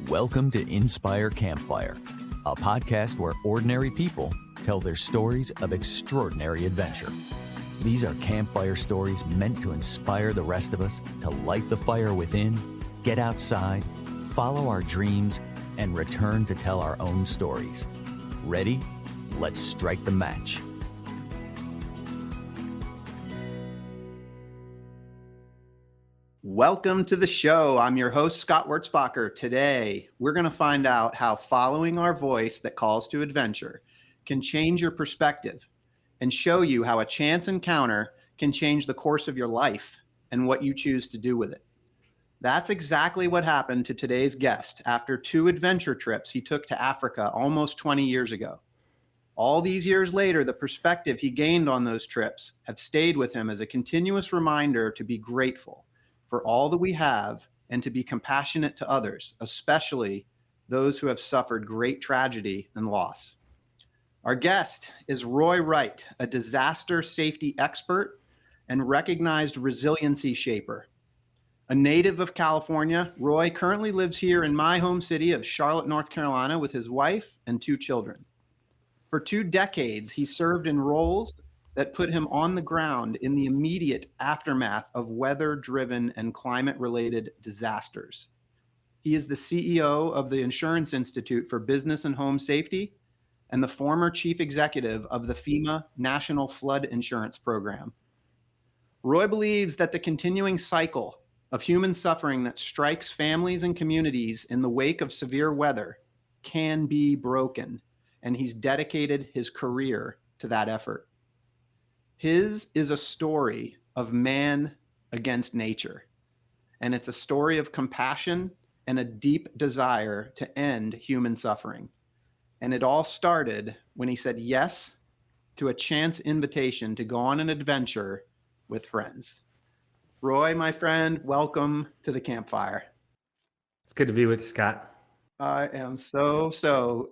Welcome to Inspire Campfire, a podcast where ordinary people tell their stories of extraordinary adventure. These are campfire stories meant to inspire the rest of us to light the fire within, get outside, follow our dreams, and return to tell our own stories. Ready? Let's strike the match. Welcome to the show. I'm your host, Scott Wurtzbacher. Today, we're going to find out how following our voice that calls to adventure can change your perspective and show you how a chance encounter can change the course of your life and what you choose to do with it. That's exactly what happened to today's guest after 2 adventure trips he took to Africa almost 20 years ago. All these years later, the perspective he gained on those trips have stayed with him as a continuous reminder to be grateful for all that we have and to be compassionate to others, especially those who have suffered great tragedy and loss. Our guest is Roy Wright, a disaster safety expert and recognized resiliency shaper. A native of California, Roy currently lives here in my home city of Charlotte, North Carolina, with his wife and 2 children. For 2 decades, he served in roles that put him on the ground in the immediate aftermath of weather-driven and climate-related disasters. He is the CEO of the Insurance Institute for Business and Home Safety and the former chief executive of the FEMA National Flood Insurance Program. Roy believes that the continuing cycle of human suffering that strikes families and communities in the wake of severe weather can be broken, and he's dedicated his career to that effort. His is a story of man against nature, and it's a story of compassion and a deep desire to end human suffering. And it all started when he said yes to a chance invitation to go on an adventure with friends. Roy, my friend, welcome to the campfire. It's good to be with you, Scott. I am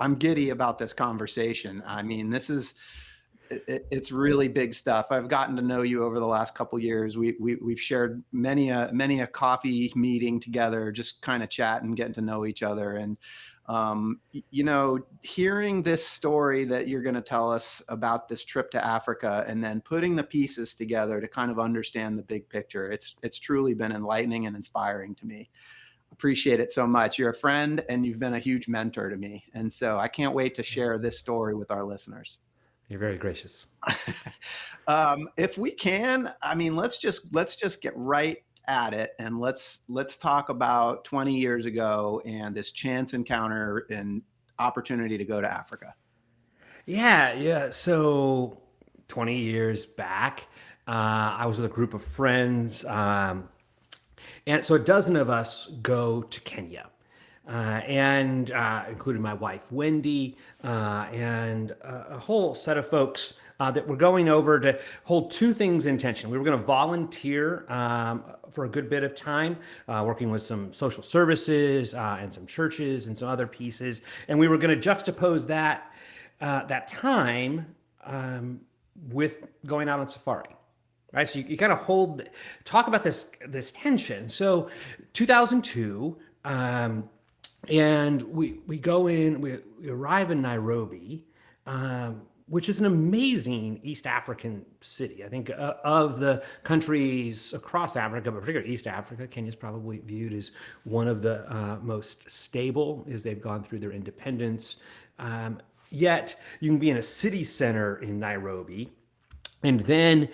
I'm giddy about this conversation. I mean, it's really big stuff. I've gotten to know you over the last couple of years. We've shared many a coffee meeting together, just kind of chatting, getting to know each other. And hearing this story that you're going to tell us about this trip to Africa, and then putting the pieces together to kind of understand the big picture, it's truly been enlightening and inspiring to me. Appreciate it so much. You're a friend, and you've been a huge mentor to me, and so I can't wait to share this story with our listeners. You're very gracious. If we can, I mean, let's just get right at it, and let's talk about 20 years ago and this chance encounter and opportunity to go to Africa. Yeah. So 20 years back, I was with a group of friends, and so a dozen of us go to Kenya. And including my wife, Wendy, and a whole set of folks that were going over to hold 2 things in tension. We were going to volunteer for a good bit of time, working with some social services and some churches and some other pieces. And we were going to juxtapose that time with going out on safari. Right, so you kind of talk about this tension. So 2002. And we go in, we arrive in Nairobi, which is an amazing East African city. I think of the countries across Africa, but particularly East Africa, Kenya is probably viewed as one of the most stable as they've gone through their independence. Yet you can be in a city center in Nairobi, and then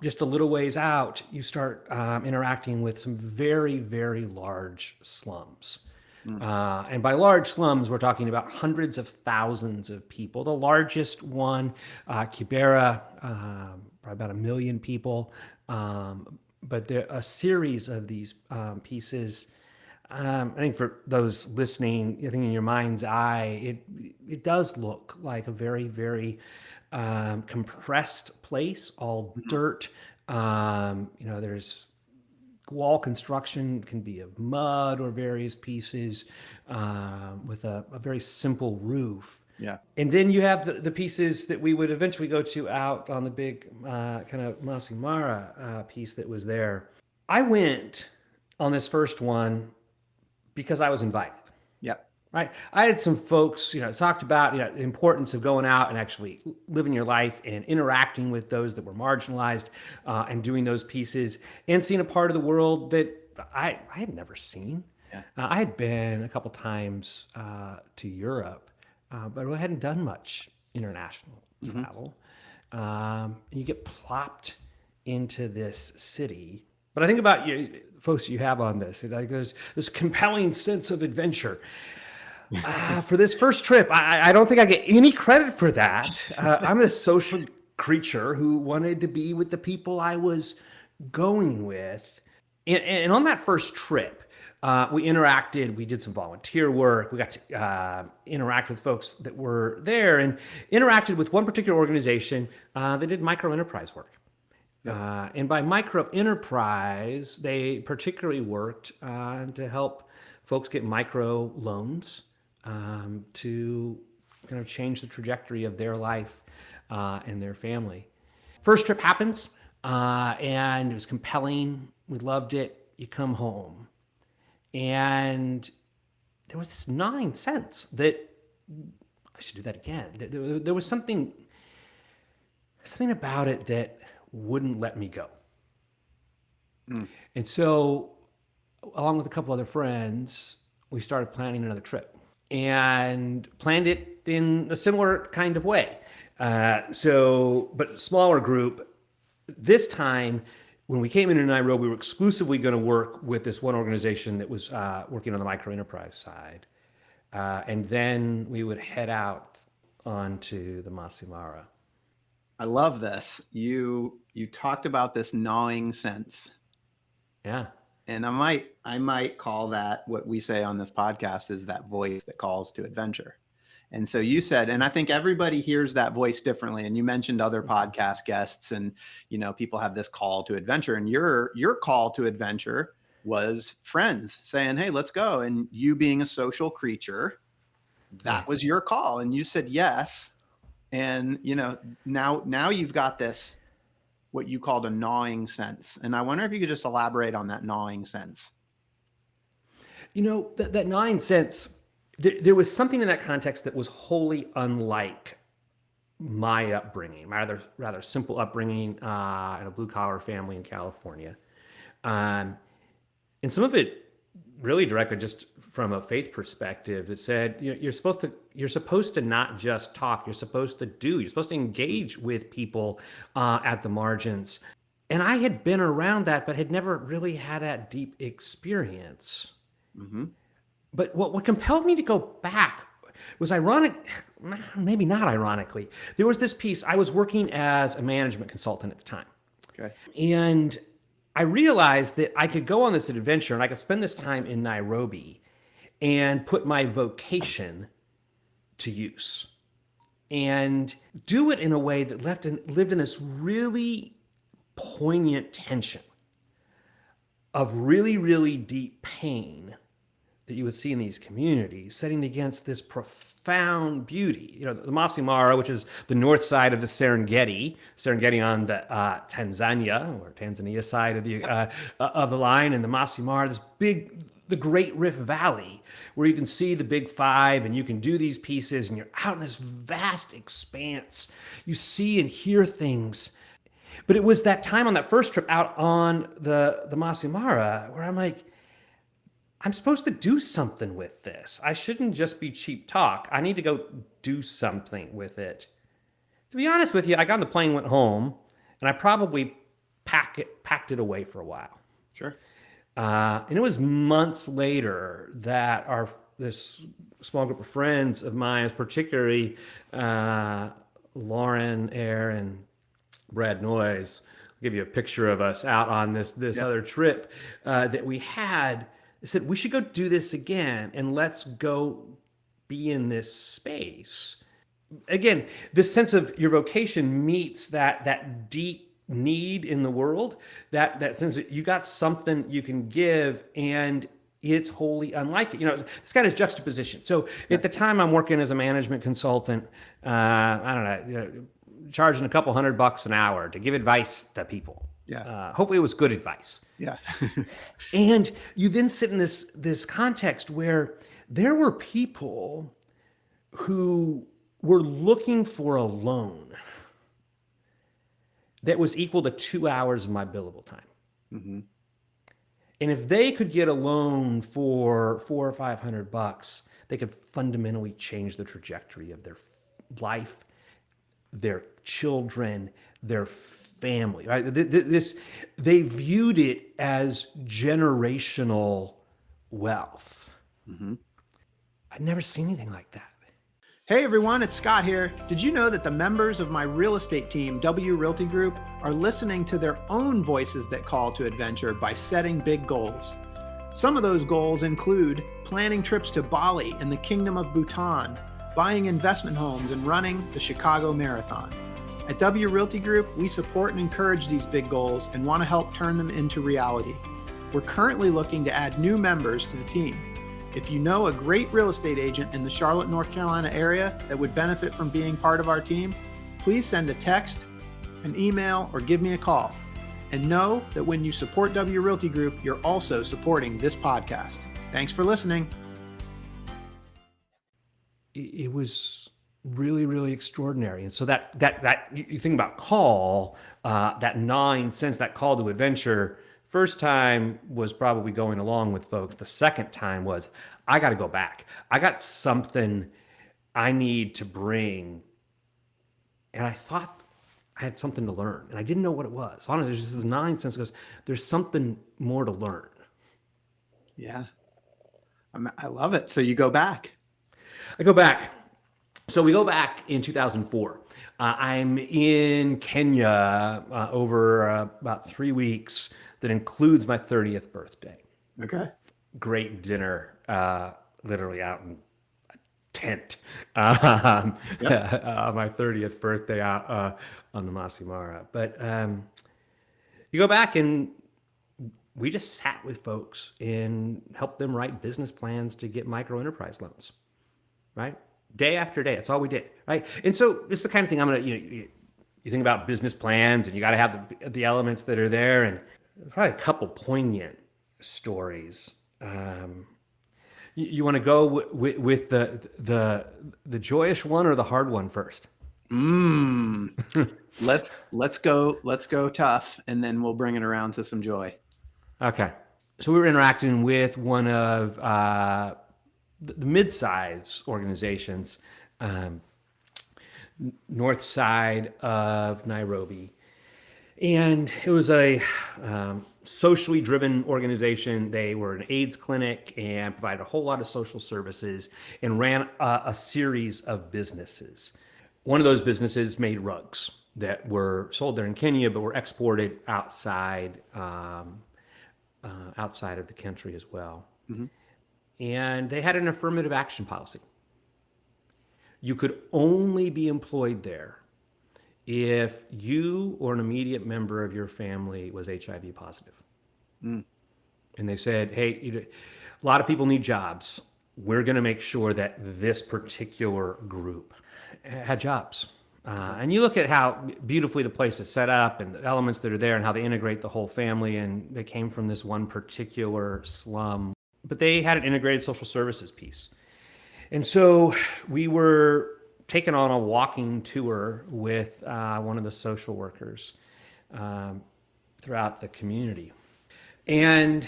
just a little ways out, you start interacting with some very, very large slums. And by large slums, we're talking about hundreds of thousands of people. The largest one, Kibera, probably about 1 million people. But there are a series of these pieces. I think for those listening, I think in your mind's eye, it does look like a very, very compressed place, all dirt. There's wall construction can be of mud or various pieces with a very simple roof. Yeah. And then you have the pieces that we would eventually go to out on the big kind of Masai Mara piece that was there. I went on this first one because I was invited. Yep. Right. I had some folks, talked about, the importance of going out and actually living your life and interacting with those that were marginalized, and doing those pieces and seeing a part of the world that I had never seen. Yeah. I had been a couple times to Europe, but I really hadn't done much international travel. You get plopped into this city. But I think about you, folks you have on this, like there's this compelling sense of adventure. For this first trip, I don't think I get any credit for that. I'm a social creature who wanted to be with the people I was going with. And on that first trip, we interacted, we did some volunteer work, we got to interact with folks that were there, and interacted with one particular organization that did micro enterprise work. And by micro enterprise, they particularly worked to help folks get micro loans to kind of change the trajectory of their life and their family. First trip happens, and it was compelling. We loved it. You come home, and there was this gnawing sense that I should do that again. There was something about it that wouldn't let me go. And so, along with a couple other friends, we started planning another trip and planned it in a similar kind of way. But smaller group. This time, when we came into Nairobi, we were exclusively going to work with this one organization that was working on the micro enterprise side. And then we would head out onto the Masai Mara. I love this. You talked about this gnawing sense. Yeah. And I might call that, what we say on this podcast is that voice that calls to adventure. And so you said, and I think everybody hears that voice differently. And you mentioned other podcast guests, and people have this call to adventure. And your call to adventure was friends saying, "Hey, let's go." And you being a social creature, that was your call, and you said yes. And now you've got this, what you called a gnawing sense. And I wonder if you could just elaborate on that gnawing sense. That gnawing sense, there was something in that context that was wholly unlike my upbringing, my rather simple upbringing in a blue-collar family in California. And some of it really directly just from a faith perspective. It said, you're supposed to not just talk, you're supposed to do, you're supposed to engage with people at the margins. And I had been around that, but had never really had that deep experience. Mm-hmm. But what compelled me to go back was ironic, maybe not ironically. There was this piece, I was working as a management consultant at the time. Okay. And I realized that I could go on this adventure and I could spend this time in Nairobi and put my vocation to use and do it in a way that lived in this really poignant tension of really, really deep pain that you would see in these communities, setting against this profound beauty. The Masai Mara, which is the north side of the Serengeti on the Tanzania side of the line, and the Masai Mara, the Great Rift Valley, where you can see the Big Five and you can do these pieces, and you're out in this vast expanse. You see and hear things. But it was that time on that first trip out on the Masai Mara where I'm like, I'm supposed to do something with this. I shouldn't just be cheap talk. I need to go do something with it. To be honest with you, I got on the plane, went home, and I probably packed it away for a while. Sure. And it was months later that this small group of friends of mine, particularly Lauren Ayer and Brad Noyes, I'll give you a picture of us out on this other trip that we had. They said, we should go do this again, and let's go be in this space. Again, this sense of your vocation meets that deep need in the world, that sense that you got something you can give, and it's wholly unlike it. This kind of juxtaposition. So at the time I'm working as a management consultant, I don't know, charging a couple $100 an hour to give advice to people. Yeah. Hopefully it was good advice. Yeah. And you then sit in this context where there were people who were looking for a loan that was equal to 2 hours of my billable time. Mm-hmm. And if they could get a loan for $400 or $500, they could fundamentally change the trajectory of their life, their children, their family. Right? They viewed it as generational wealth. Mm-hmm. I'd never seen anything like that. Hey everyone, it's Scott here. Did you know that the members of my real estate team, W Realty Group, are listening to their own voices that call to adventure by setting big goals? Some of those goals include planning trips to Bali and the Kingdom of Bhutan, buying investment homes, and running the Chicago Marathon. At W Realty Group, we support and encourage these big goals and want to help turn them into reality. We're currently looking to add new members to the team. If you know a great real estate agent in the Charlotte, North Carolina area that would benefit from being part of our team, please send a text, an email, or give me a call. And know that when you support W Realty Group, you're also supporting this podcast. Thanks for listening. It was really, really extraordinary. And so that you think about call, that 9 cents, that call to adventure. First time was probably going along with folks. The second time was, I got to go back. I got something I need to bring. And I thought I had something to learn. And I didn't know what it was. Honestly, it was just 9 cents. Goes, there's something more to learn. Yeah. I love it. So you go back. I go back. So we go back in 2004. I'm in Kenya over about 3 weeks. That includes my 30th birthday. Okay. Great dinner, literally out in a tent. Yep. My 30th birthday out on the Masai Mara. But you go back and we just sat with folks and helped them write business plans to get micro enterprise loans, right? Day after day. That's all we did, right? And so this is the kind of thing I'm going to, you think about business plans and you got to have the elements that are there. And probably a couple poignant stories. You want to go with the joyous one or the hard one first? Let's go tough, and then we'll bring it around to some joy. Okay. So we were interacting with one of the mid-size organizations, north side of Nairobi. And it was a socially driven organization. They were an AIDS clinic and provided a whole lot of social services and ran a series of businesses. One of those businesses made rugs that were sold there in Kenya, but were exported outside of the country as well. Mm-hmm. And they had an affirmative action policy. You could only be employed there if you or an immediate member of your family was HIV positive. Mm. And they said, hey, a lot of people need jobs. We're going to make sure that this particular group had jobs. And you look at how beautifully the place is set up and the elements that are there and how they integrate the whole family. And they came from this one particular slum, but they had an integrated social services piece. And so we were taken on a walking tour with one of the social workers throughout the community. And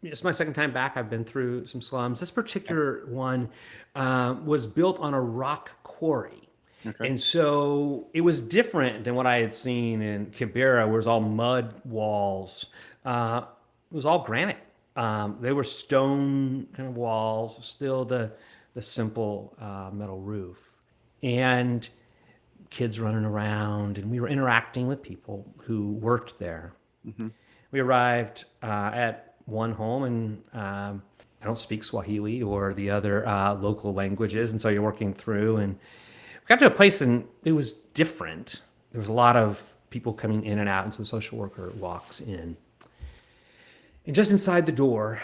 it's my second time back. I've been through some slums. This particular one was built on a rock quarry. Okay. And so it was different than what I had seen in Kibera, where it was all mud walls. It was all granite. They were stone kind of walls, still the simple metal roof, and kids running around, and we were interacting with people who worked there. Mm-hmm. We arrived at one home, and I don't speak Swahili or the other local languages, and so you're working through, and we got to a place, and it was different. There was a lot of people coming in and out, and so the social worker walks in. And just inside the door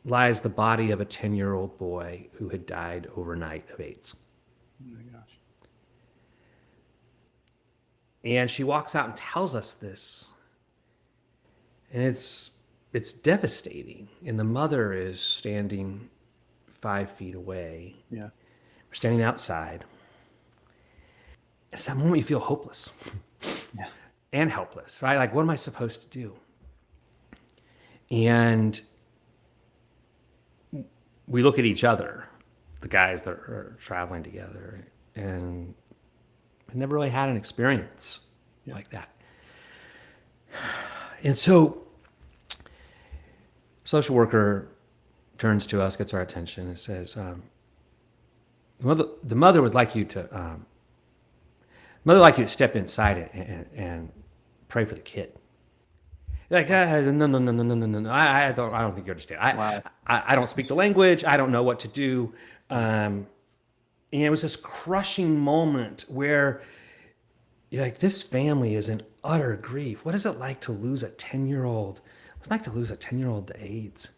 lies the body of a 10-year-old boy who had died overnight of AIDS. Oh my gosh. And she walks out and tells us this. And it's devastating. And the mother is standing 5 feet away. Yeah. We're standing outside. It's that moment you feel hopeless Yeah. and helpless, right? Like, what am I supposed to do? And we look at each other, the guys that are traveling together, and I never really had an experience like that. And so, social worker turns to us, gets our attention, and says, "The mother would like you to, step inside and pray for the kid." Like, no. I don't think you understand. I don't speak the language. I don't know what to do. And it was this crushing moment where you're like, this family is in utter grief. What is it like to lose a 10-year-old? What's it like to lose a 10-year-old to AIDS?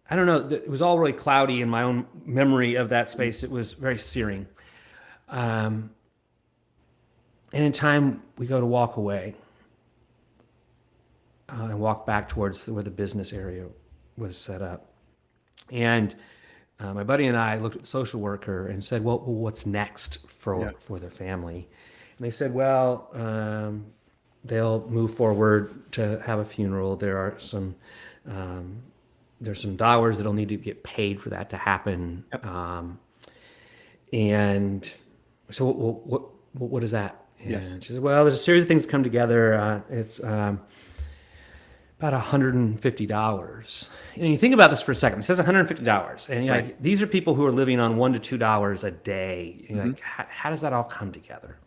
I don't know. It was all really cloudy in my own memory of that space. It was very searing. And in time, we go to walk away. And walk back towards where the business area was set up. And my buddy and I looked at the social worker and said, well, what's next for their family? And they said, well, they'll move forward to have a funeral. There's some dollars that'll need to get paid for that to happen. Yep. And so what is that? And she said, well, there's a series of things that come together. It's about $150. And you think about this for a second. It says $150, and you're like, these are people who are living on $1 to $2 a day. And you're like, how does that all come together?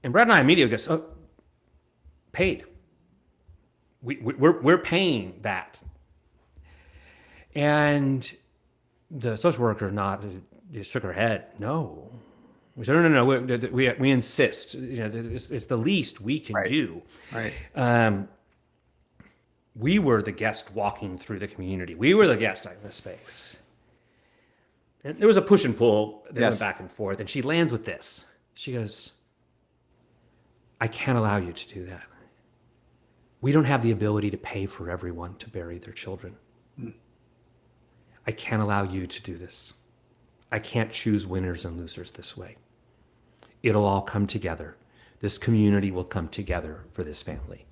And Brad and I immediately go, oh, paid. We're paying that. And the social worker just shook her head. No. We said, no. We insist. It's the least we can do. Right. We were the guest walking through the community. We were the guest in this space. And there was a push and pull that went back and forth. And she lands with this. She goes, I can't allow you to do that. We don't have the ability to pay for everyone to bury their children. I can't allow you to do this. I can't choose winners and losers this way. It'll all come together. This community will come together for this family.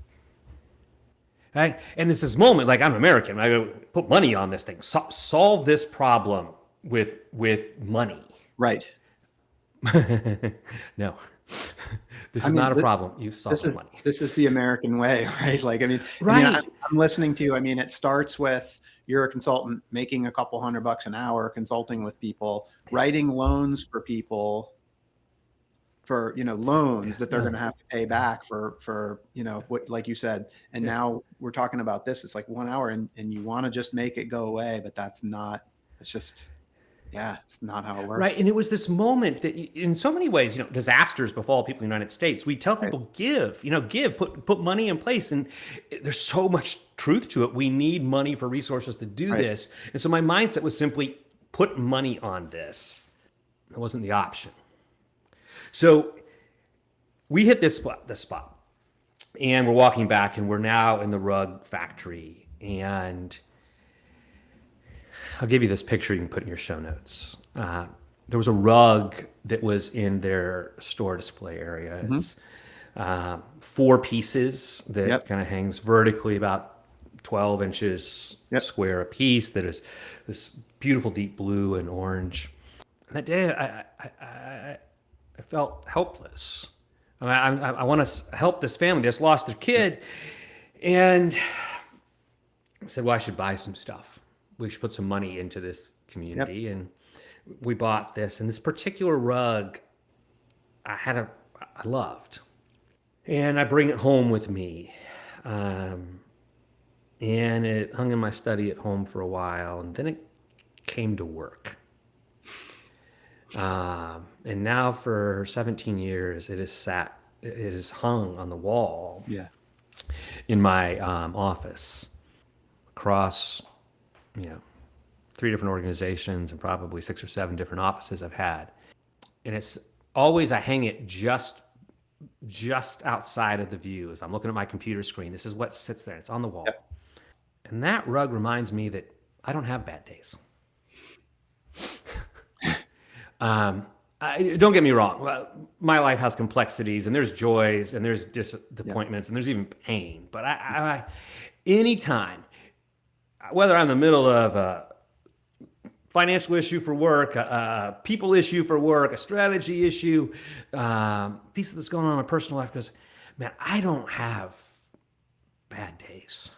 Right? And it's this moment, like, I'm American. I go, put money on this thing. Solve this problem with money. Right. No. This is not a problem. You solve it with money. This is the American way, right? Like, I'm listening to you. It starts with, you're a consultant making a couple $100 an hour, consulting with people, writing loans for people for, loans that they're going to have to pay back for, what, like you said. And now we're talking about this. It's like 1 hour and you want to just make it go away, but it's not how it works. Right. And it was this moment that in so many ways, disasters befall people in the United States. We tell people, put money in place. And there's so much truth to it. We need money for resources to do this. And so my mindset was simply put money on this. It wasn't the option. So we hit this spot, and we're walking back, and we're now in the rug factory. And I'll give you this picture you can put in your show notes. There was a rug that was in their store display area. It's 4 pieces that kind of hangs vertically about 12 inches square a piece, that is this beautiful deep blue and orange. And that day, I felt helpless. I want to help this family that's lost their kid. And I said, well, I should buy some stuff. We should put some money into this community. And we bought this. And this particular rug, I loved. And I bring it home with me. And it hung in my study at home for a while. And then it came to work. And now for 17 years, it is hung on the wall in my office across, 3 different organizations and probably 6 or 7 different offices I've had. And it's always, I hang it just just outside of the view. If I'm looking at my computer screen, this is what sits there. It's on the wall. Yep. And that rug reminds me that I don't have bad days. Don't get me wrong. My life has complexities, and there's joys, and there's disappointments, and there's even pain. But I anytime, whether I'm in the middle of a financial issue for work, a people issue for work, a strategy issue, piece that's going on in my personal life, because, man, I don't have bad days.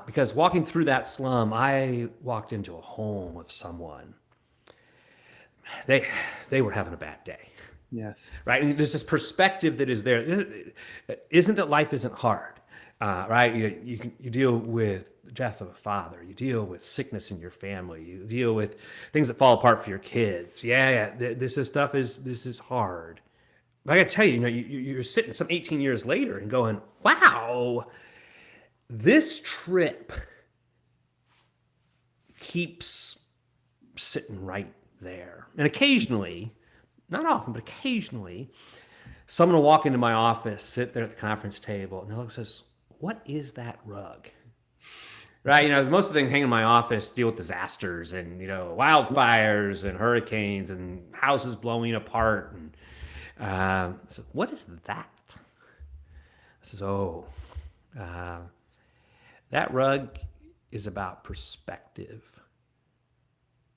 Because walking through that slum, I walked into a home with someone. They were having a bad day. Yes. Right. And there's this perspective that is there. Isn't that life isn't hard, right? You deal with the death of a father. You deal with sickness in your family. You deal with things that fall apart for your kids. Yeah. This is hard. But I got to tell you, you're sitting some 18 years later and going, wow, this trip keeps sitting right there. And occasionally, not often, but occasionally, someone will walk into my office, sit there at the conference table, and they'll look and says, what is that rug? Right? Most of the things hanging in my office deal with disasters and, wildfires and hurricanes and houses blowing apart. And so what is that? I says, that rug is about perspective.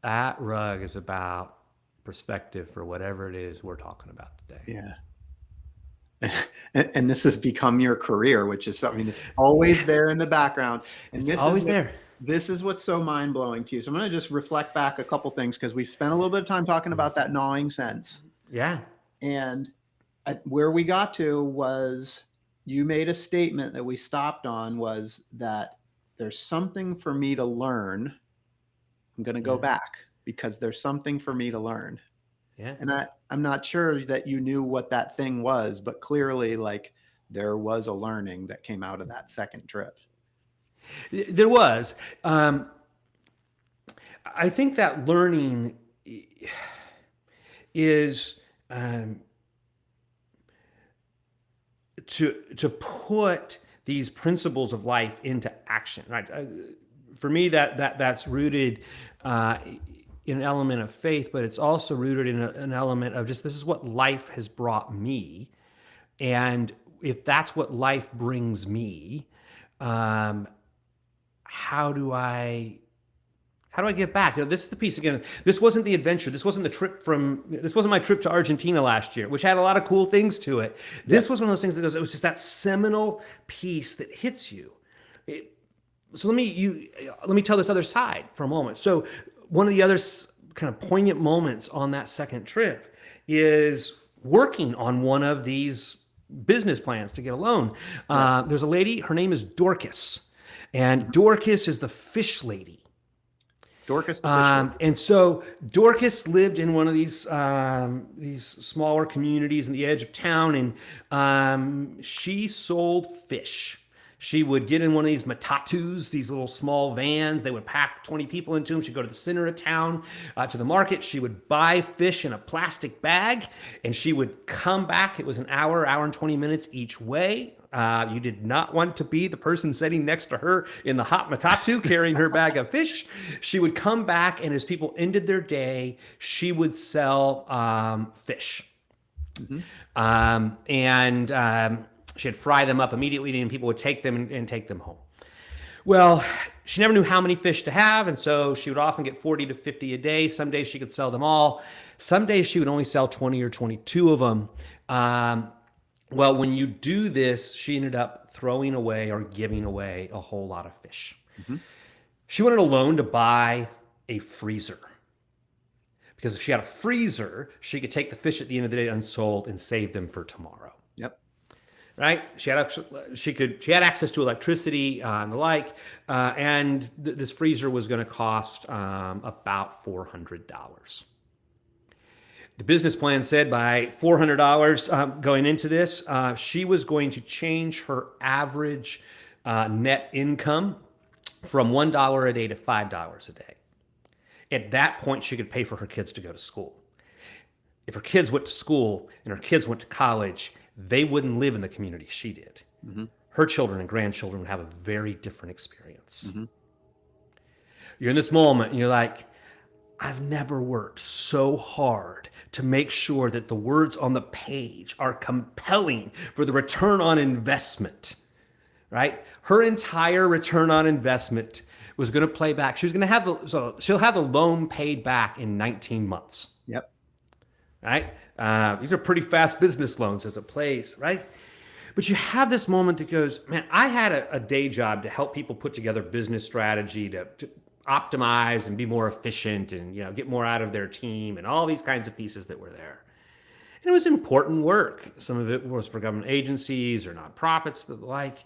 That rug is about perspective for whatever it is we're talking about today. Yeah. And this has become your career, which is something that's always there in the background. And it's always there. This is what's so mind-blowing to you. So I'm going to just reflect back a couple things, because we've spent a little bit of time talking about that gnawing sense. Yeah. And where we got to was, you made a statement that we stopped on, was that there's something for me to learn. I'm going to go back because there's something for me to learn. Yeah. And I'm not sure that you knew what that thing was, but clearly, like, there was a learning that came out of that second trip. There was. I think that learning is to put these principles of life into action. Right? For me, that's rooted in an element of faith, but it's also rooted in an element of just, this is what life has brought me, and if that's what life brings me, how do I give back? This is the piece again. This wasn't the adventure. This wasn't my trip to Argentina last year, which had a lot of cool things to it. This was one of those things that it was just that seminal piece that hits you. So let me tell this other side for a moment. So one of the other kind of poignant moments on that second trip is working on one of these business plans to get a loan. There's a lady, her name is Dorcas, and Dorcas is the fish lady. Dorcas the fish lady. And so Dorcas lived in one of these smaller communities in the edge of town, and she sold fish. She would get in one of these matatus, these little small vans. They would pack 20 people into them. She'd go to the center of town, to the market. She would buy fish in a plastic bag, and she would come back. It was an hour and 20 minutes each way. You did not want to be the person sitting next to her in the hot matatu carrying her bag of fish. She would come back, and as people ended their day, she would sell fish. Mm-hmm. She'd fry them up immediately, and people would take them and take them home. Well, she never knew how many fish to have, and so she would often get 40 to 50 a day. Some days she could sell them all. Some days she would only sell 20 or 22 of them. Well, when you do this, she ended up throwing away or giving away a whole lot of fish. Mm-hmm. She wanted a loan to buy a freezer, because if she had a freezer, she could take the fish at the end of the day unsold and save them for tomorrow. Yep. Right? She had access to electricity and the like, and this freezer was going to cost about $400. The business plan said by $400 going into this, she was going to change her average net income from $1 a day to $5 a day. At that point, she could pay for her kids to go to school. if her kids went to school and her kids went to college, they wouldn't live in the community she did. Mm-hmm. Her children and grandchildren would have a very different experience. Mm-hmm. You're in this moment and you're like, I've never worked so hard to make sure that the words on the page are compelling for the return on investment, right? Her entire return on investment was going to play back. She was going to have she'll have the loan paid back in 19 months. Yep. Right? These are pretty fast business loans as it plays, right? But you have this moment that goes, man, I had a day job to help people put together business strategy to optimize and be more efficient and, you know, get more out of their team and all these kinds of pieces that were there. And it was important work. Some of it was for government agencies or nonprofits, the like.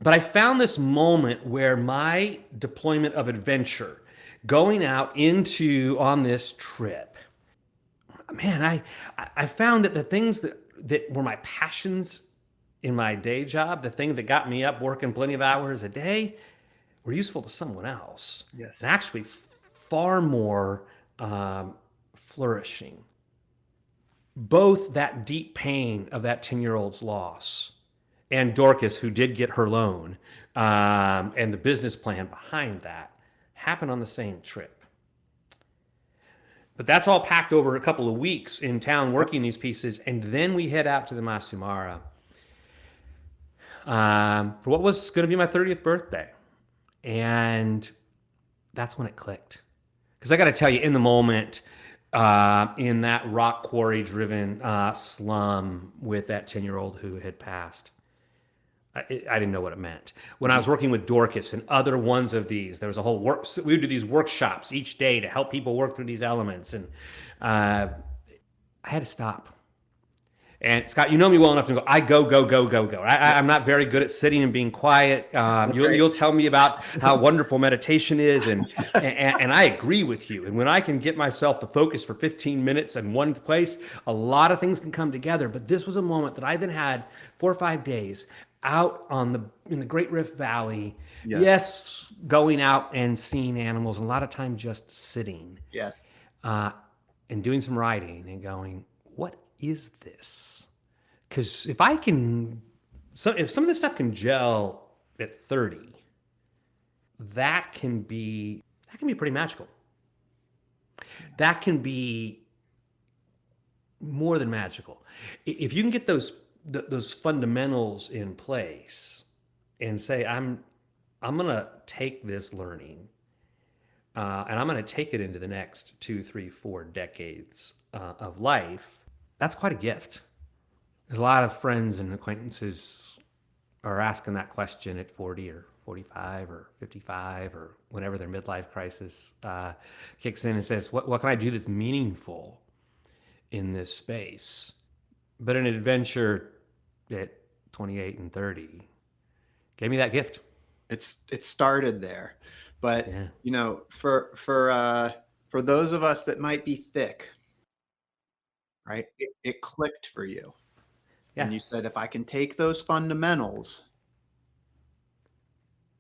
But I found this moment where my deployment of adventure, going out on this trip, man, I found that the things that were my passions in my day job, the thing that got me up working plenty of hours a day, were useful to someone else. Yes. And actually far more flourishing. Both that deep pain of that 10-year-old's loss and Dorcas, who did get her loan, and the business plan behind that happened on the same trip. But that's all packed over a couple of weeks in town working these pieces. And then we head out to the Masumara for what was going to be my 30th birthday. And that's when it clicked. Because I got to tell you, in the moment, in that rock quarry driven slum with that 10-year-old who had passed, I didn't know what it meant. When I was working with Dorcas and other ones of these, there was a whole we would do these workshops each day to help people work through these elements. And I had to stop. And Scott, you know me well enough to go, I go. I'm not very good at sitting and being quiet. You'll tell me about how wonderful meditation is. And I agree with you. And when I can get myself to focus for 15 minutes in one place, a lot of things can come together. But this was a moment that I then had 4 or 5 days out in the Great Rift Valley. Yes, going out and seeing animals, and a lot of time just sitting. Yes. And doing some writing and going, what is this? Because if some of this stuff can gel at 30, that can be pretty magical. That can be more than magical. If you can get those fundamentals in place and say, I'm going to take this learning and I'm going to take it into the next 2, 3, 4 decades of life, that's quite a gift. There's a lot of friends and acquaintances are asking that question at 40 or 45 or 55 or whenever their midlife crisis kicks in and says, what can I do that's meaningful in this space? But an adventure at 28 and 30 gave me that gift. It started there, but you know, for those of us that might be thick, right? It clicked for you. Yeah. And you said, if I can take those fundamentals,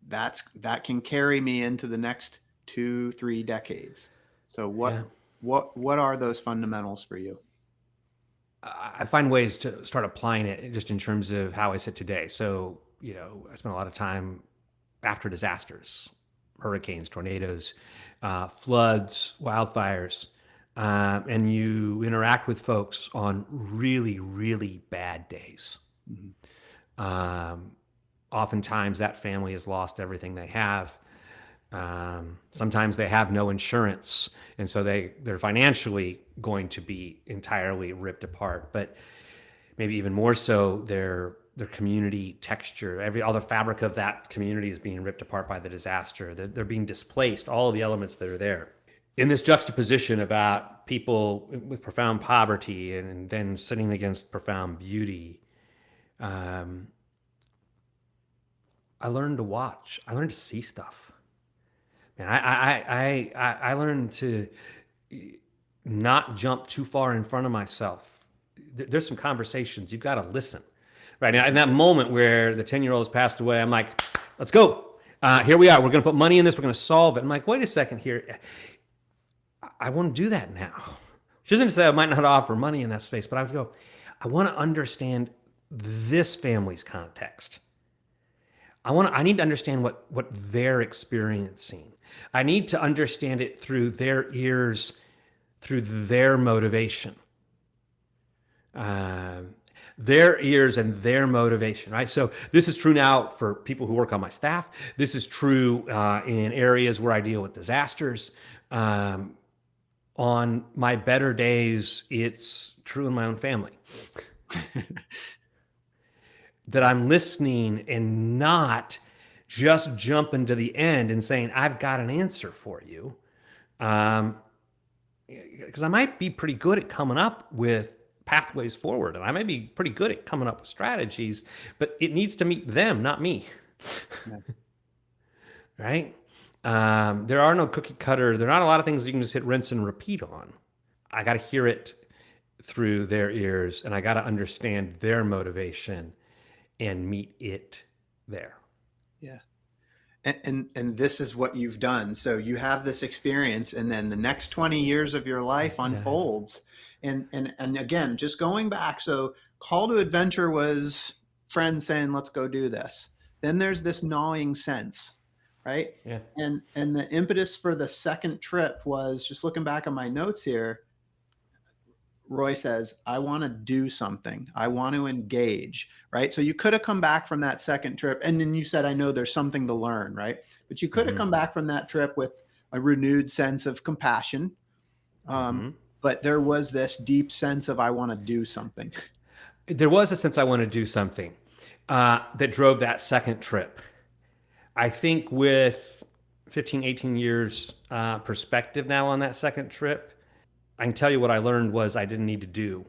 that can carry me into the next 2, 3 decades. So what are those fundamentals for you? I find ways to start applying it just in terms of how I sit today. So, you know, I spend a lot of time after disasters, hurricanes, tornadoes, floods, wildfires, and you interact with folks on really, really bad days. Mm-hmm. Oftentimes that family has lost everything they have. Sometimes they have no insurance, and so they're financially going to be entirely ripped apart. But maybe even more so, their community texture, all the fabric of that community is being ripped apart by the disaster. They're being displaced, all of the elements that are there. In this juxtaposition about people with profound poverty and then sitting against profound beauty, I learned to watch. I learned to see stuff. And I learned to not jump too far in front of myself. There's some conversations you've got to listen. Right now, in that moment where the 10-year-old has passed away, I'm like, let's go. Here we are. We're going to put money in this. We're going to solve it. I'm like, wait a second here. I want to do that now. She doesn't say I might not offer money in that space, but I would go, I want to understand this family's context. I need to understand what they're experiencing. I need to understand it through their ears, through their motivation. Their ears and their motivation, right? So this is true now for people who work on my staff. This is true in areas where I deal with disasters. On my better days, it's true in my own family. That I'm listening and not just jumping to the end and saying, I've got an answer for you. Because I might be pretty good at coming up with pathways forward, and I may be pretty good at coming up with strategies, but it needs to meet them, not me. Yeah. Right? There are no cookie cutter. There are not a lot of things that you can just hit rinse and repeat on. I got to hear it through their ears, and I got to understand their motivation and meet it there. Yeah. And this is what you've done. So you have this experience, and then the next 20 years of your life unfolds. Yeah. And again, just going back. So call to adventure was friends saying, let's go do this. Then there's this gnawing sense, right? Yeah. And the impetus for the second trip was, just looking back on my notes here, Roy says, I want to do something. I want to engage, right? So you could have come back from that second trip, and then you said, I know there's something to learn, right? But you could have come back from that trip with a renewed sense of compassion. But there was this deep sense of, I want to do something. There was a sense I want to do something that drove that second trip. I think with 15, 18 years perspective now on that second trip, I can tell you what I learned was I didn't need to do.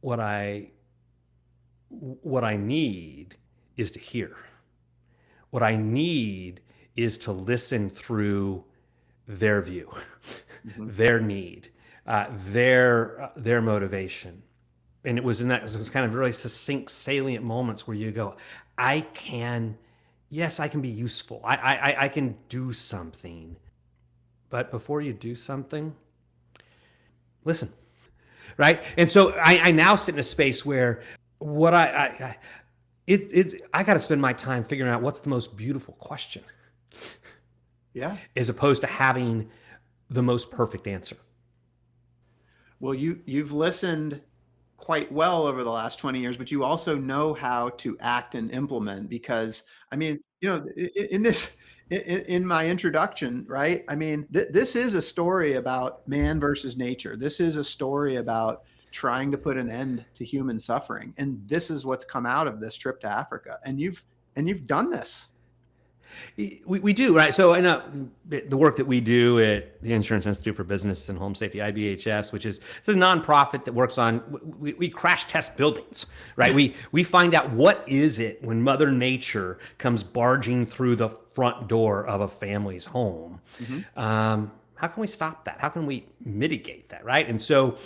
What I need is to hear. What I need is to listen through their view, their need, their motivation. And it was kind of really succinct, salient moments where you go, yes, I can be useful. I can do something. But before you do something, listen, right? And so I now sit in a space where I got to spend my time figuring out what's the most beautiful question. Yeah. As opposed to having the most perfect answer. Well, you've listened quite well over the last 20 years, but you also know how to act and implement, because, I mean, in my introduction, right? I mean, this is a story about man versus nature. This is a story about trying to put an end to human suffering. And this is what's come out of this trip to Africa. And you've done this. We do, right? So I know the work that we do at the Insurance Institute for Business and Home Safety, IBHS, which is a nonprofit that works on, we crash test buildings, right? We find out what is it when Mother Nature comes barging through the front door of a family's home. How can we stop that? How can we mitigate that, right? And so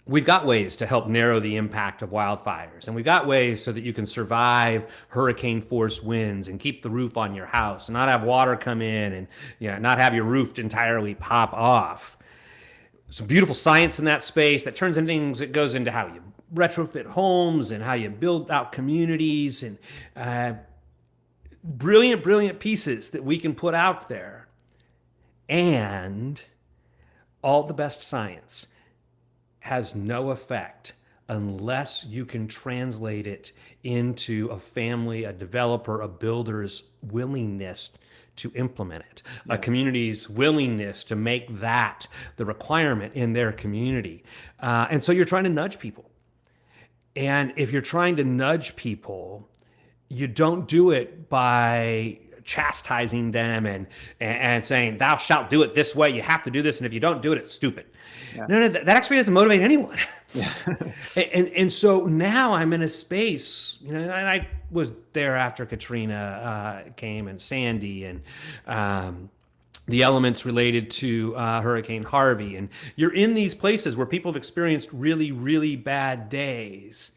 we've got ways to help narrow the impact of wildfires, and we've got ways so that you can survive hurricane force winds and keep the roof on your house and not have water come in and not have your roof entirely pop off. Some beautiful science in that space that turns into things that goes into how you retrofit homes and how you build out communities, and brilliant pieces that we can put out there. And all the best science has no effect unless you can translate it into a family, a developer, a builder's willingness to implement it, a community's willingness to make that the requirement in their community. And so you're trying to nudge people. And if you're trying to nudge people, you don't do it by chastising them and saying, thou shalt do it this way, you have to do this, and if you don't do it, it's stupid. Yeah. No, that actually doesn't motivate anyone. Yeah. and so now I'm in a space, and I was there after Katrina came, and Sandy, and the elements related to Hurricane Harvey. And you're in these places where people have experienced really, really bad days.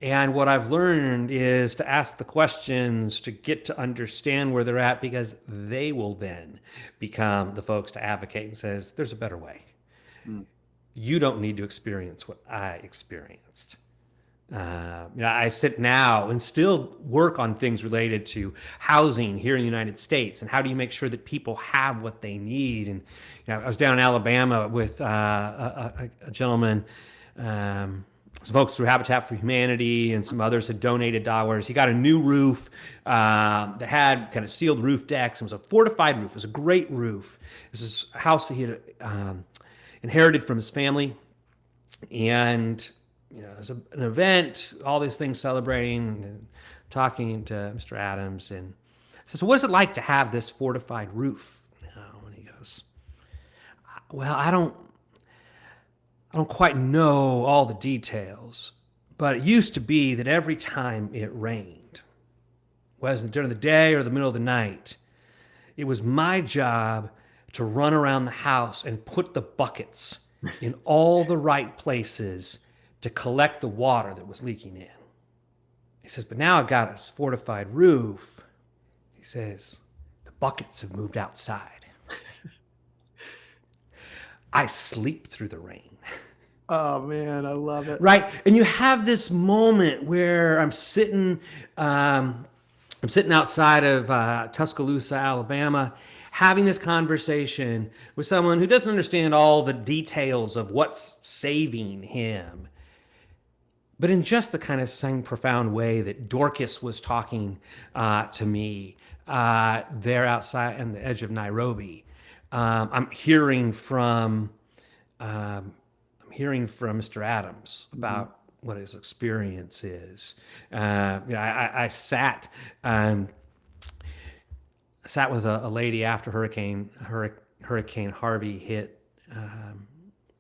And what I've learned is to ask the questions to get to understand where they're at, because they will then become the folks to advocate and says, there's a better way. Mm. You don't need to experience what I experienced. I sit now and still work on things related to housing here in the United States, and how do you make sure that people have what they need. And I was down in Alabama with a gentleman, some folks through Habitat for Humanity, and some others had donated dollars. He got a new roof that had kind of sealed roof decks. It was a fortified roof. It was a great roof. It was a house that he had inherited from his family, and there's an event, all these things celebrating, and talking to Mr. Adams, and I said, so what is it like to have this fortified roof now? And he goes, well, I don't quite know all the details, but it used to be that every time it rained, whether during the day or the middle of the night, it was my job to run around the house and put the buckets in all the right places to collect the water that was leaking in. He says, but now I've got a fortified roof. He says, the buckets have moved outside. I sleep through the rain. Oh man, I love it. Right. And you have this moment where I'm sitting outside of Tuscaloosa, Alabama, having this conversation with someone who doesn't understand all the details of what's saving him, but in just the kind of same profound way that Dorcas was talking to me there outside on the edge of Nairobi. I'm hearing from Mr. Adams about what his experience is. I sat with a lady after Hurricane Harvey hit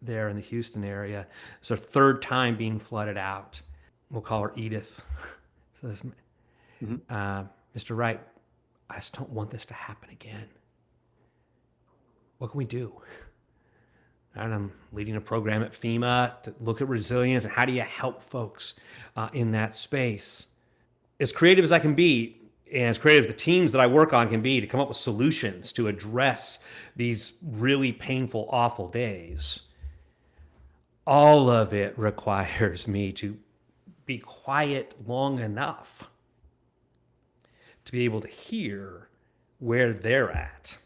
there in the Houston area. It's her third time being flooded out. We'll call her Edith. Says, Mr. Wright, I just don't want this to happen again. What can we do? And I'm leading a program at FEMA to look at resilience and how do you help folks in that space. As creative as I can be, and as creative as the teams that I work on can be, to come up with solutions to address these really painful, awful days, all of it requires me to be quiet long enough to be able to hear where they're at,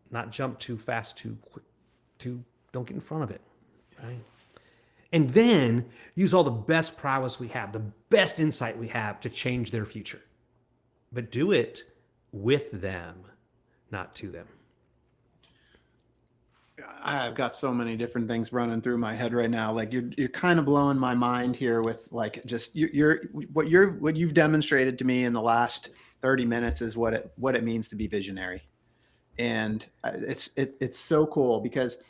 not jump too fast, too quick, don't get in front of it, right? And then use all the best prowess we have, the best insight we have to change their future. But do it with them, not to them. I've got so many different things running through my head right now. Like you're kind of blowing my mind here with like just what you've demonstrated to me in the last 30 minutes is what it means to be visionary. And it's so cool because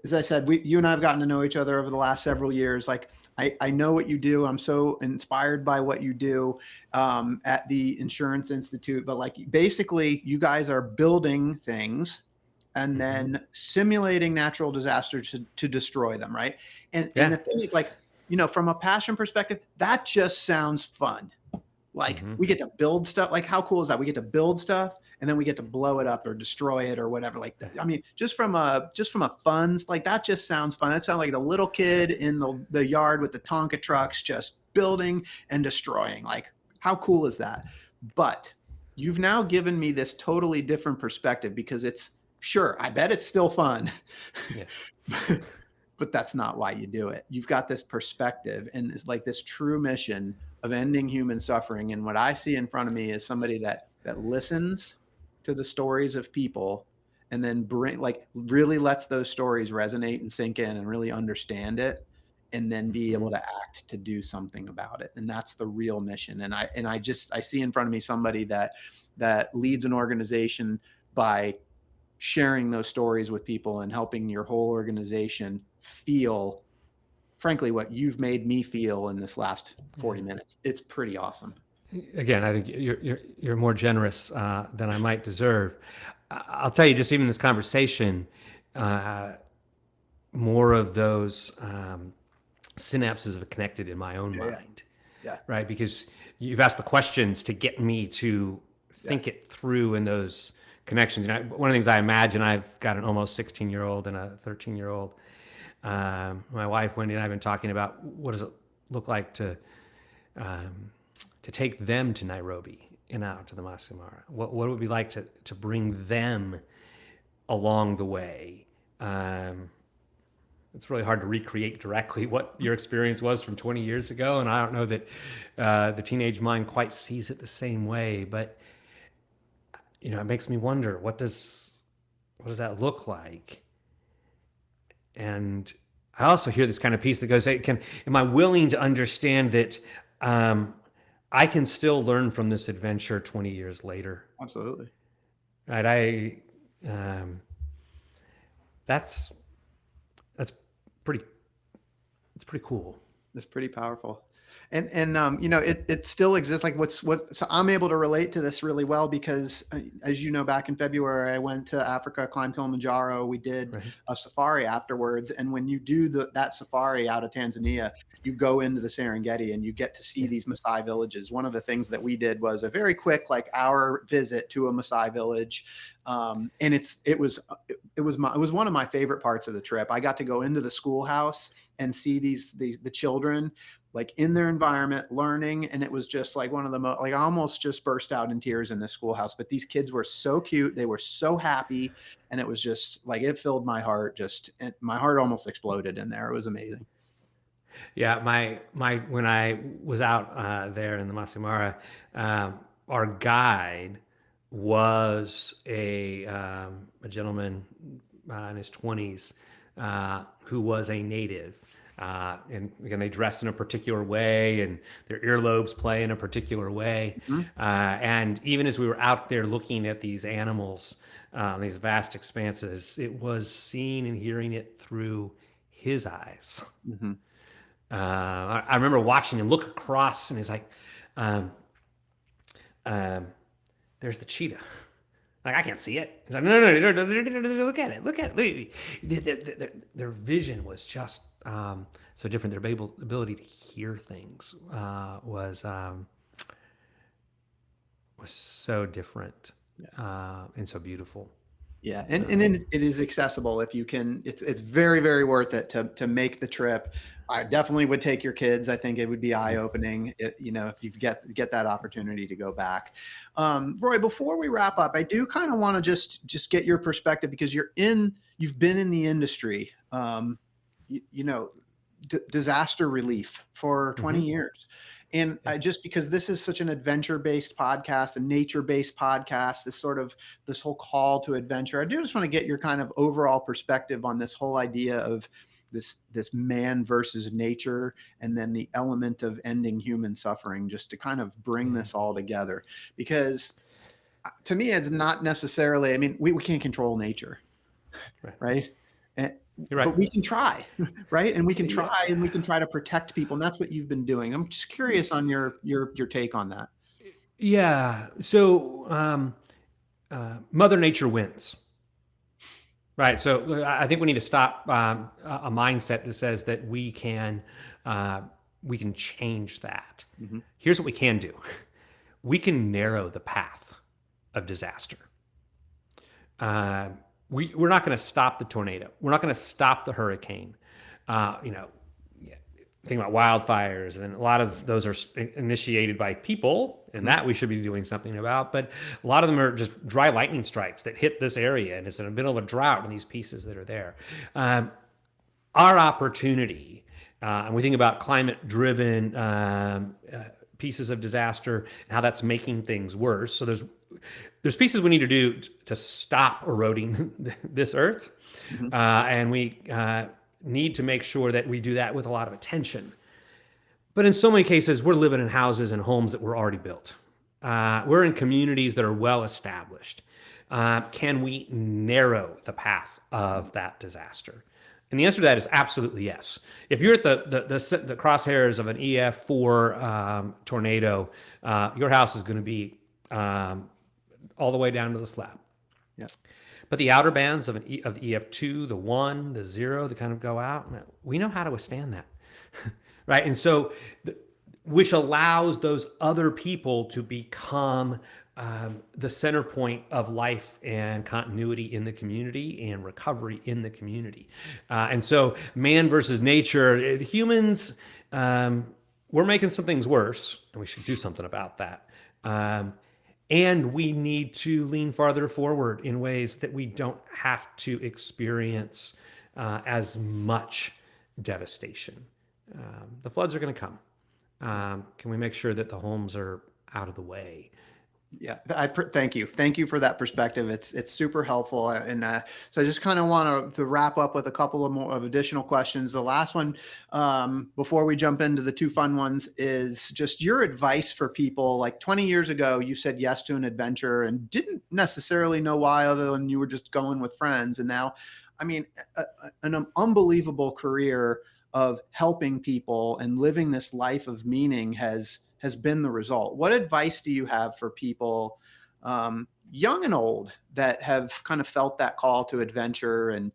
as I said, you and I have gotten to know each other over the last several years. Like I know what you do. I'm so inspired by what you do at the Insurance Institute. But like basically, you guys are building things and then simulating natural disasters to destroy them, right? And the thing is, like, from a passion perspective, that just sounds fun. Like we get to build stuff. Like how cool is that? We get to build stuff and then we get to blow it up or destroy it or whatever. Like that. I mean, just from a funds, like that just sounds fun. That sounds like the little kid in the yard with the Tonka trucks just building and destroying. Like how cool is that? But you've now given me this totally different perspective because sure, I bet it's still fun, but that's not why you do it. You've got this perspective and it's like this true mission of ending human suffering. And what I see in front of me is somebody that listens to the stories of people and then really lets those stories resonate and sink in and really understand it and then be able to act to do something about it. And that's the real mission. And I see in front of me somebody that leads an organization by sharing those stories with people and helping your whole organization feel, frankly, what you've made me feel in this last 40 minutes. It's pretty awesome. Again, I think you're more generous than I might deserve. I'll tell you, just even this conversation, more of those synapses have connected in my own Yeah, yeah, mind, yeah, right? Because you've asked the questions to get me to yeah. think it through in those connections. One of the things I imagine, I've got an almost 16-year-old and a 13-year-old. My wife Wendy and I have been talking about what does it look like to take them to Nairobi and out to the Masai Mara. What would it be like to bring them along the way? It's really hard to recreate directly what your experience was from 20 years ago, and I don't know that the teenage mind quite sees it the same way. But it makes me wonder, what does that look like? And I also hear this kind of piece that goes, hey, am I willing to understand that I can still learn from this adventure 20 years later? Absolutely. Right? That's pretty. It's pretty cool. It's pretty powerful. And it still exists. Like so I'm able to relate to this really well because as you know, back in February, I went to Africa, climbed Kilimanjaro. We did Right. a safari afterwards. And when you do that safari out of Tanzania, you go into the Serengeti and you get to see these Maasai villages. One of the things that we did was a very quick, like hour visit to a Maasai village. And it was one of my favorite parts of the trip. I got to go into the schoolhouse and see the children like in their environment learning, and it was just like one of the most, like I almost just burst out in tears in the schoolhouse. But these kids were so cute, they were so happy, and it was just like it filled my heart. My heart almost exploded in there. It was amazing. Yeah, my when I was out there in the Masai Mara, our guide was a gentleman in his 20s who was a native. And again, they dressed in a particular way and their earlobes play in a particular way. Mm-hmm. And even as we were out there looking at these animals, these vast expanses, it was seeing and hearing it through his eyes. Mm-hmm. I remember watching him look across and he's like, there's the cheetah. Like, I can't see it. He's like, no, look at it. Their vision was just so different. Their ability to hear things was so different and so beautiful. Yeah, and it is accessible if you can. It's very, very worth it to make the trip. I definitely would take your kids. I think it would be eye opening. If you get that opportunity to go back. Roy, before we wrap up, I do kind of want to just get your perspective because you've been in the industry. Disaster relief for 20 years. And just because this is such an adventure-based podcast, a nature-based podcast, this whole call to adventure, I do just want to get your kind of overall perspective on this whole idea of this man versus nature, and then the element of ending human suffering, just to kind of bring this all together. Because to me, it's not necessarily, I mean, we can't control nature, right? You're right. But we can try, right? And we can try, and we can try to protect people. And that's what you've been doing. I'm just curious on your take on that. Yeah. So Mother Nature wins. Right. So I think we need to stop a mindset that says that we can change that. Mm-hmm. Here's what we can do. We can narrow the path of disaster. We're not going to stop the tornado. We're not going to stop the hurricane. Think about wildfires, and a lot of those are initiated by people, and that we should be doing something about. But a lot of them are just dry lightning strikes that hit this area, and it's in the middle of a drought in these pieces that are there. Our opportunity, and we think about climate-driven pieces of disaster and how that's making things worse. So there's pieces we need to do to stop eroding this earth, and we need to make sure that we do that with a lot of attention. But in so many cases, we're living in houses and homes that were already built. We're in communities that are well established. Can we narrow the path of that disaster? And the answer to that is absolutely yes. If you're at the crosshairs of an EF4 tornado, your house is going to be all the way down to the slab. Yeah. But the outer bands of EF2, the 1, the 0, that kind of go out, we know how to withstand that. right? And so, which allows those other people to become the center point of life and continuity in the community and recovery in the community. And so, man versus nature, humans, we're making some things worse, and we should do something about that. And we need to lean farther forward in ways that we don't have to experience as much devastation. The floods are going to come. Can we make sure that the homes are out of the way? Yeah, thank you. Thank you for that perspective. It's super helpful. And so I just kind of want to wrap up with a couple of additional questions. The last one, before we jump into the two fun ones, is just your advice for people. Like 20 years ago, you said yes to an adventure and didn't necessarily know why, other than you were just going with friends. And now, I mean, an unbelievable career of helping people and living this life of meaning has been the result. What advice do you have for people, young and old, that have kind of felt that call to adventure and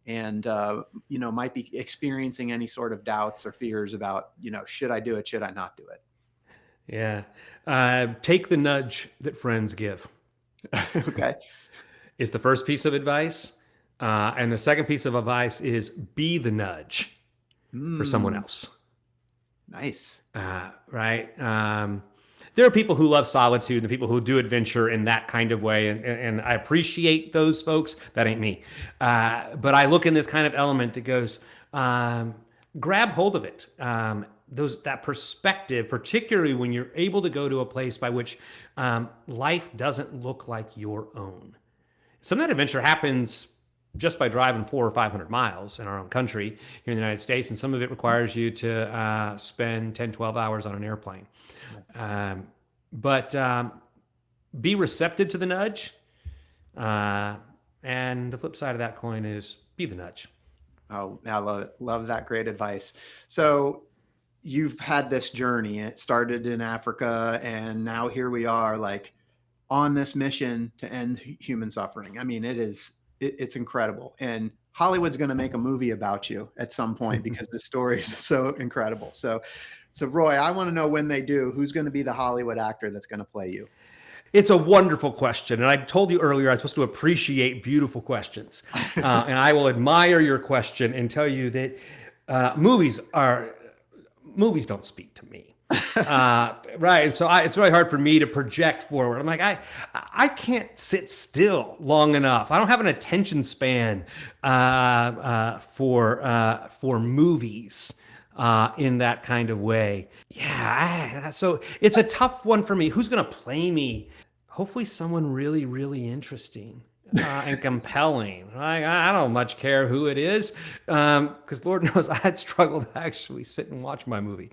might be experiencing any sort of doubts or fears about, should I do it? Should I not do it? Yeah. Take the nudge that friends give. Okay. Is the first piece of advice. And the second piece of advice is be the nudge for someone else. Nice. Right. There are people who love solitude and people who do adventure in that kind of way. And I appreciate those folks. That ain't me. But I look in this kind of element that goes, grab hold of it. That perspective, particularly when you're able to go to a place by which life doesn't look like your own. Some of that adventure happens just by driving 400 or 500 miles in our own country here in the United States. And some of it requires you to spend 10, 12 hours on an airplane. But be receptive to the nudge. And the flip side of that coin is be the nudge. Oh, I love it. Love that. Great advice. So you've had this journey. It started in Africa, and now here we are, like, on this mission to end human suffering. I mean, it's incredible. And Hollywood's going to make a movie about you at some point because the story is so incredible. So Roy, I want to know, when they do, who's going to be the Hollywood actor that's going to play you? It's a wonderful question. And I told you earlier, I'm supposed to appreciate beautiful questions. And I will admire your question and tell you that movies don't speak to me. Right. And so it's really hard for me to project forward. I'm like, I can't sit still long enough. I don't have an attention span for movies in that kind of way. Yeah. So it's a tough one for me. Who's going to play me? Hopefully someone really, really interesting. And compelling. I don't much care who it is, because Lord knows I'd struggle to actually sit and watch my movie.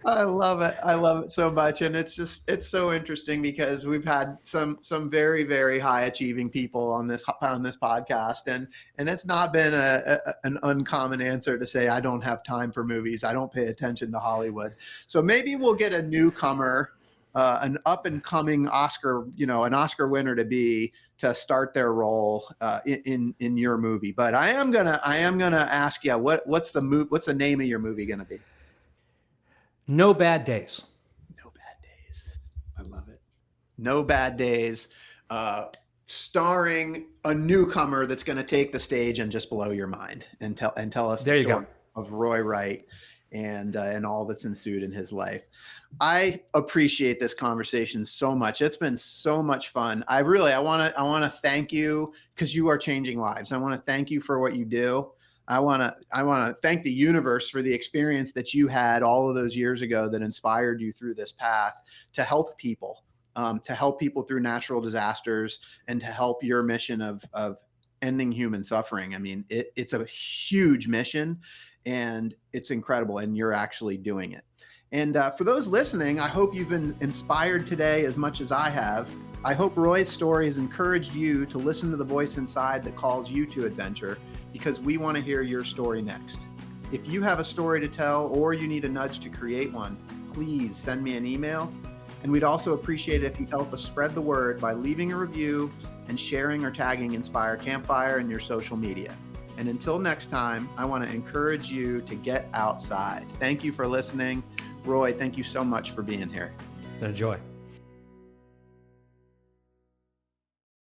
I love it. I love it so much. And it's so interesting because we've had some very, very high achieving people on this podcast. And it's not been an uncommon answer to say, I don't have time for movies. I don't pay attention to Hollywood. So maybe we'll get a newcomer, an up and coming Oscar, an Oscar winner to start their role in your movie. But I am gonna ask you, what's the name of your movie gonna be? No Bad Days. No Bad Days. I love it. No Bad Days, starring a newcomer that's gonna take the stage and just blow your mind and tell us the story of Roy Wright and all that's ensued in his life. I appreciate this conversation so much. It's been so much fun. I want to thank you because you are changing lives. I want to thank you for what you do. I want to thank the universe for the experience that you had all of those years ago that inspired you through this path to help people through natural disasters and to help your mission of ending human suffering. I mean, it's a huge mission and it's incredible, and you're actually doing it. And for those listening, I hope you've been inspired today as much as I have. I hope Roy's story has encouraged you to listen to the voice inside that calls you to adventure, because we want to hear your story next. If you have a story to tell or you need a nudge to create one, please send me an email. And we'd also appreciate it if you help us spread the word by leaving a review and sharing or tagging Inspire Campfire in your social media. And until next time, I want to encourage you to get outside. Thank you for listening. Roy, thank you so much for being here. It's been a joy.